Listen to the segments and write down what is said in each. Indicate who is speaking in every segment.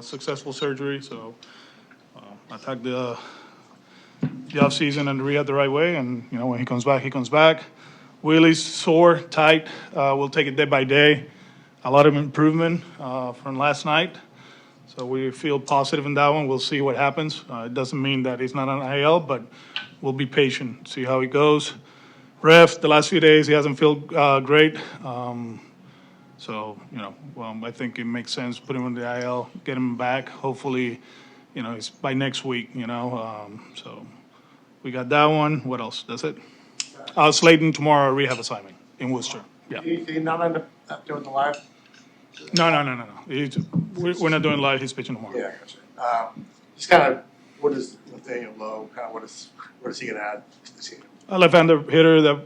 Speaker 1: successful surgery. So I attacked the off season and the rehab the right way. And when he comes back, he comes back. Willie's sore, tight. We'll take it day by day. A lot of improvement from last night. So we feel positive in that one. We'll see what happens. It doesn't mean that he's not on IL, but we'll be patient, see how he goes. Ref, the last few days he hasn't felt great. I think it makes sense to put him in the IL, get him back. Hopefully, it's by next week. So we got that one. What else? That's it. Slayton tomorrow rehab assignment in Worcester. Yeah.
Speaker 2: Did he not end up doing the live?
Speaker 1: No. We're not doing live. He's pitching tomorrow.
Speaker 2: Yeah, gotcha. He's kind of, what is Nathaniel Lowe, kind of what is he going to add this season?
Speaker 1: A left-hander hitter that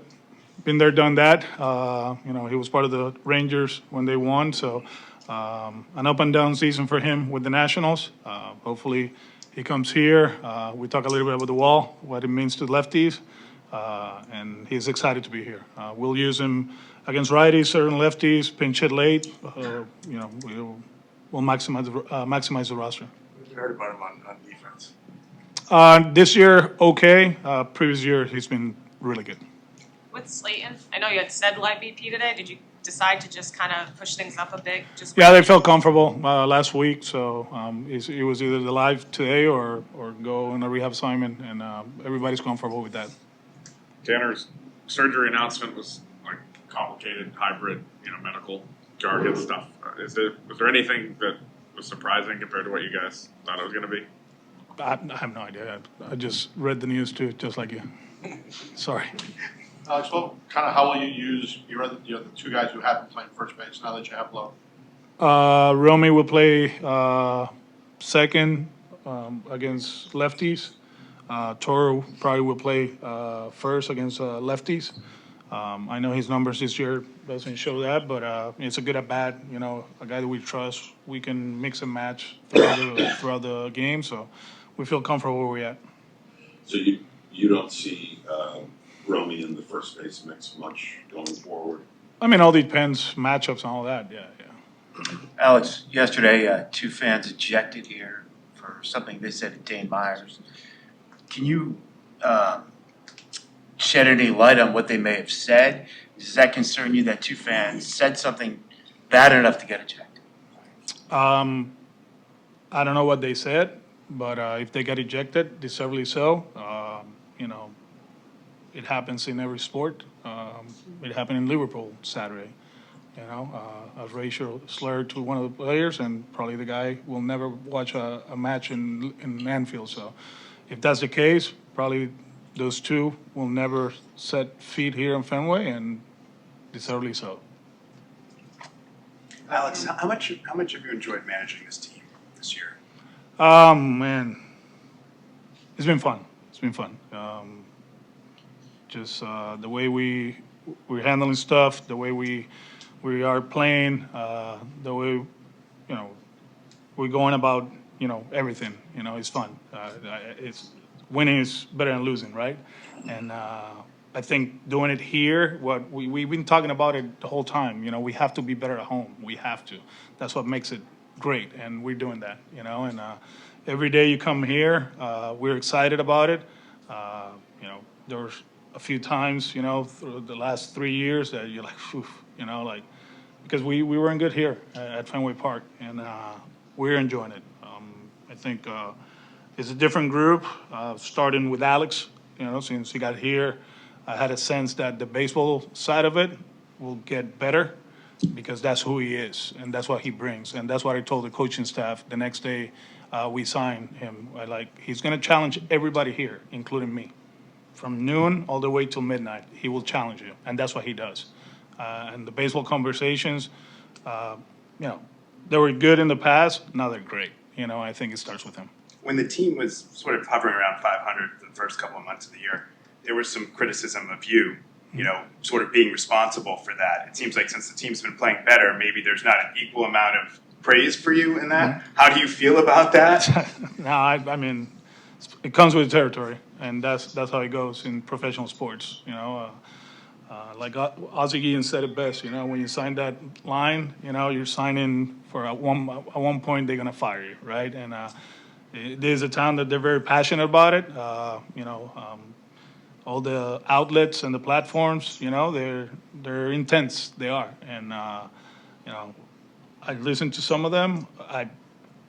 Speaker 1: been there, done that. He was part of the Rangers when they won. So an up and down season for him with the Nationals. Hopefully he comes here. We talk a little bit about the wall, what it means to lefties. And he's excited to be here. We'll use him against righties, certain lefties, pinch hit late. We'll maximize the roster.
Speaker 2: We heard about him on defense.
Speaker 1: This year, okay. Previous year, he's been really good.
Speaker 3: With Slayton, I know you had said live BP today. Did you decide to just kind of push things up a bit?
Speaker 1: Yeah, they felt comfortable last week, so it was either the live today or go on a rehab assignment, and everybody's comfortable with that.
Speaker 4: Tanner's surgery announcement was like complicated, hybrid, medical jargon stuff. Was there anything that was surprising compared to what you guys thought it was going to be?
Speaker 1: I have no idea. I just read the news too, just like you. Sorry.
Speaker 5: Alex, how will you use the two guys who haven't played first base now that you have Lowe?
Speaker 1: Romy will play second against lefties. Toro probably will play first against lefties. I know his numbers this year doesn't show that, but it's a good at bat. A guy that we trust. We can mix and match throughout the game, so we feel comfortable where we're at.
Speaker 6: So you don't see Romy in the first base mix much going forward?
Speaker 1: I mean, all depends matchups and all that. Yeah.
Speaker 7: Alex, yesterday, two fans ejected here for something they said to Dane Myers. Can you shed any light on what they may have said? Does that concern you that two fans said something bad enough to get ejected?
Speaker 1: I don't know what they said, but if they got ejected, deservedly so. It happens in every sport. It happened in Liverpool Saturday. A racial slur to one of the players, and probably the guy will never watch a match in Anfield. So if that's the case, probably those two will never set feet here in Fenway, and deservedly so.
Speaker 2: Alex, how much have you enjoyed managing this team this year?
Speaker 1: Man, it's been fun. The way we're handling stuff, the way we are playing, the way we're going about everything. It's fun. It's winning is better than losing, right? And I think doing it here, what we've been talking about it the whole time. We have to be better at home. We have to. That's what makes it great, and we're doing that. And every day you come here, we're excited about it. There were a few times, through the last 3 years that you're like, phew, because we weren't good here at Fenway Park, and we're enjoying it. I think it's a different group, starting with Alex. Since he got here, I had a sense that the baseball side of it will get better because that's who he is and that's what he brings, and that's what I told the coaching staff the next day we signed him. He's going to challenge everybody here, including me. From noon all the way till midnight, he will challenge you, and that's what he does. And the baseball conversations, they were good in the past. Now they're great. I think it starts with him.
Speaker 8: When the team was sort of hovering around 500 the first couple of months of the year, there was some criticism of you, sort of being responsible for that. It seems like since the team's been playing better, maybe there's not an equal amount of praise for you in that. Mm-hmm. How do you feel about that?
Speaker 1: No, I mean, it comes with the territory, and that's how it goes in professional sports. Like Ozzie Guillen said it best, when you sign that line, you're signing for at one point they're gonna fire you, right? And it is a town that they're very passionate about it. All the outlets and the platforms, they're intense. They are, and I listen to some of them. I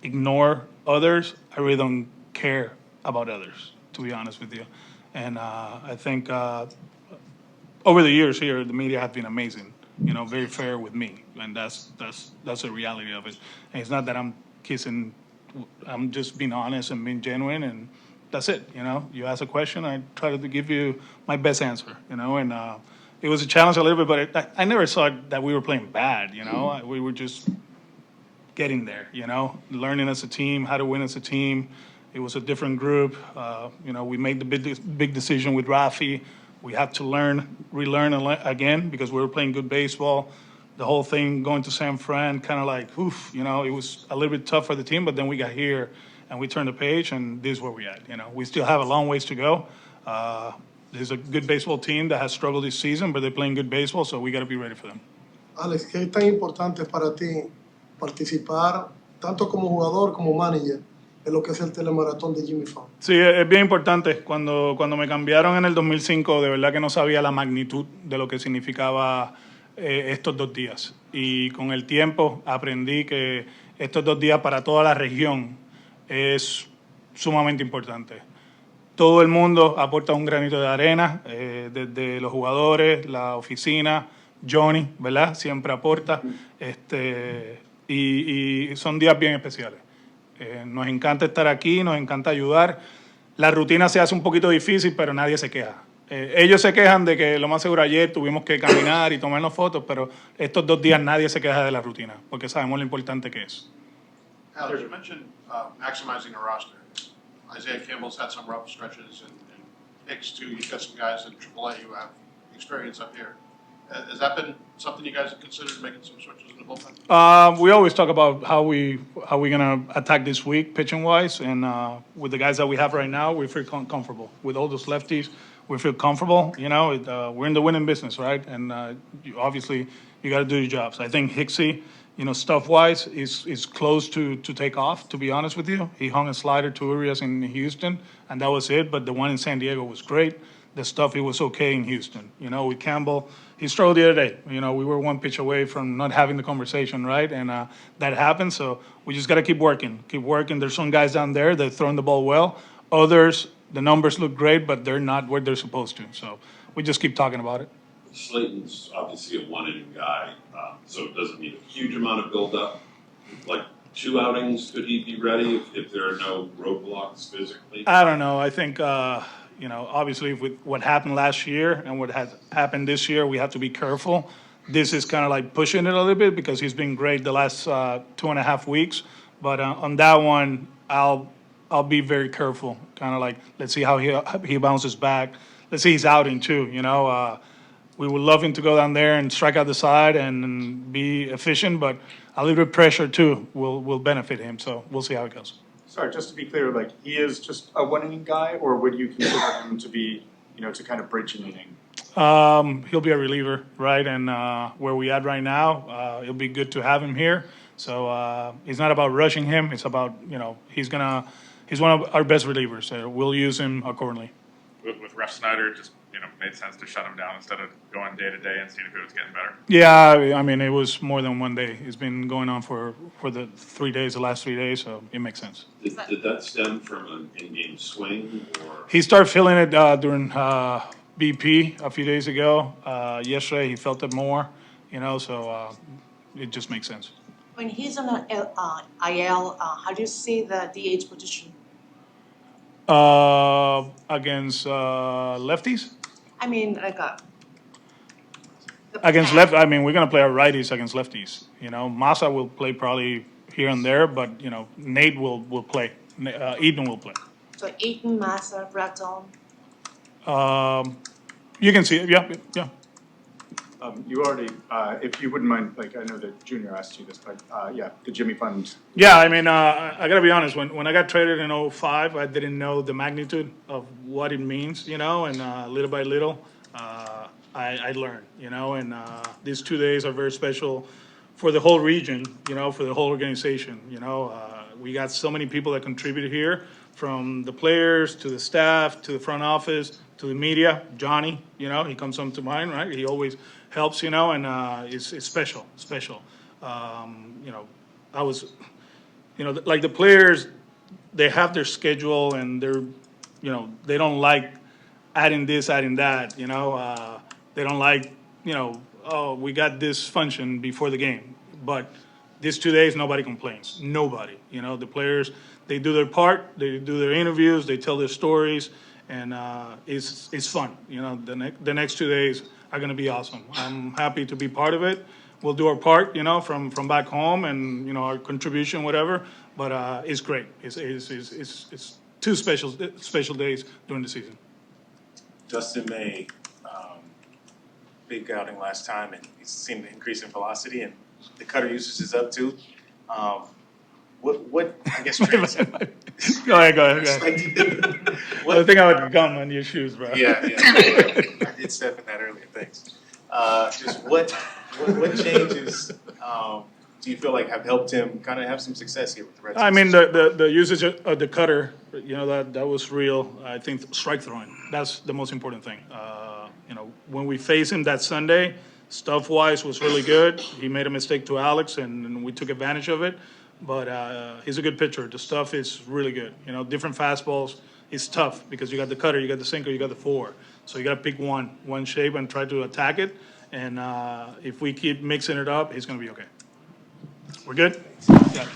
Speaker 1: ignore others. I really don't care about others, to be honest with you. And I think over the years here, the media has been amazing. Very fair with me, and that's the reality of it. And it's not that I'm kissing. I'm just being honest and being genuine, and that's it. You ask a question, I try to give you my best answer. And it was a challenge a little bit, but I never saw that we were playing bad. We were just getting there. Learning as a team, how to win as a team. It was a different group. We made the big decision with Rafi. We had to relearn again because we were playing good baseball. The whole thing going to San Fran, kind of like, oof, it was a little bit tough for the team, but then we got here and we turned the page, and this is where we're at. We still have a long ways to go. There's a good baseball team that has struggled this season, but they're playing good baseball, so we got to be ready for them.
Speaker 9: Alex, ¿qué tan importante es para ti participar, tanto como jugador como manager, en lo que es el telemaratón de Jimmy Fallon?
Speaker 1: Sí, es bien importante. Cuando me cambiaron en el 2005, de verdad que no sabía la magnitud de lo que significaba estos 2 días. Y con el tiempo aprendí que estos 2 días para toda la región es sumamente importante. Todo el mundo aporta un granito de arena, desde los jugadores, la oficina, Johnny, ¿verdad? Siempre aporta. Y son días bien especiales. Nos encanta estar aquí, nos encanta ayudar. La rutina se hace un poquito difícil, pero nadie se queja. Ellos se quejan de que lo más seguro ayer tuvimos que caminar y tomarnos fotos, pero estos 2 días nadie se queja de la rutina, porque sabemos lo importante que es.
Speaker 5: Alex, you mentioned maximizing the roster. Isaiah Campbell's had some rough stretches, and Hicks too. You've got some guys in AAA who have experience up here. Has that been something you guys have considered, making some switches in the bullpen?
Speaker 1: We always talk about how we gonna attack this week pitching wise, and with the guys that we have right now, we feel comfortable. With all those lefties, we feel comfortable. We're in the winning business, right? And obviously, you got to do your jobs. I think Hicksy, stuff wise, is close to take off. To be honest with you, he hung a slider to Urias in Houston, and that was it. But the one in San Diego was great. The stuff, it was okay in Houston. With Campbell, he struggled the other day. We were 1 pitch away from not having the conversation, right? And that happened. So we just got to keep working. There's some guys down there that are throwing the ball well. Others, the numbers look great, but they're not where they're supposed to. So we just keep talking about it.
Speaker 6: Slayton's obviously a 1-inning guy, so it doesn't need a huge amount of build-up. Like 2 outings, could he be ready if there are no roadblocks physically?
Speaker 1: I don't know. I think, obviously with what happened last year and what has happened this year, we have to be careful. This is kind of like pushing it a little bit because he's been great the last 2.5 weeks. But on that one, I'll be very careful. Kind of like, let's see how he bounces back. Let's see his outing too. We would love him to go down there and strike out the side and be efficient, but a little bit of pressure too will benefit him. So we'll see how it goes.
Speaker 10: Sorry, just to be clear, he is just a 1-inning guy, or would you consider him to be, to kind of bridge an inning?
Speaker 1: He'll be a reliever, right? And where we at right now, it'll be good to have him here. So it's not about rushing him. It's about, he's one of our best relievers. So we'll use him accordingly.
Speaker 4: With Ref Snyder, just made sense to shut him down instead of going day to day and seeing if it was getting better.
Speaker 1: Yeah, I mean, it was more than 1 day. It's been going on for the 3 days, the last 3 days, so it makes sense.
Speaker 6: Did that stem from an in-game swing, or?
Speaker 1: He started feeling it during BP a few days ago. Yesterday, he felt it more, so it just makes sense.
Speaker 11: When he's on the IL, how do you see the DH position?
Speaker 1: Against lefties?
Speaker 11: I mean,
Speaker 1: Against left, I mean, we're going to play our righties against lefties. Massa will play probably here and there, but, Nate will play. Eden will play.
Speaker 11: So Eaton, Massa, Breton.
Speaker 1: You can see it, yeah.
Speaker 10: You already, if you wouldn't mind, I know that Junior asked you this, but the Jimmy Fund.
Speaker 1: Yeah, I mean, I got to be honest. When I got traded in 2005, I didn't know the magnitude of what it means, and little by little, I learned, you know, and these 2 days are very special for the whole region, you know, for the whole organization, you know. We got so many people that contributed here, from the players to the staff to the front office to the media. Johnny, you know, he comes to mind, right? He always helps, you know, and it's special. You know, I was, you know, like the players, they have their schedule and they're, you know, they don't like adding this, adding that, you know. They don't like, you know, oh, we got this function before the game. But these 2 days, nobody complains. Nobody. You know, the players, they do their part, they do their interviews, they tell their stories, and it's fun. You know, the next 2 days are going to be awesome. I'm happy to be part of it. We'll do our part, you know, from back home and, you know, our contribution, whatever. But it's great. It's two special days during the season.
Speaker 12: Dustin May, big outing last time, and he's seen an increase in velocity, and the cutter usage is up too. What I guess translates.
Speaker 1: Go ahead. I think I would gum on your shoes, bro.
Speaker 12: Yeah. I did step in that earlier. Thanks. Just what changes do you feel like have helped him kind of have some success here with the Red Sox?
Speaker 1: I mean, the usage of the cutter, you know, that was real. I think strike throwing, that's the most important thing. You know, when we faced him that Sunday, stuff-wise was really good. He made a mistake to Alex, and we took advantage of it. But he's a good pitcher. The stuff is really good. You know, different fastballs. It's tough because you got the cutter, you got the sinker, you got the four. So you got to pick one shape and try to attack it. And if we keep mixing it up, he's going to be okay. We're good? Yeah.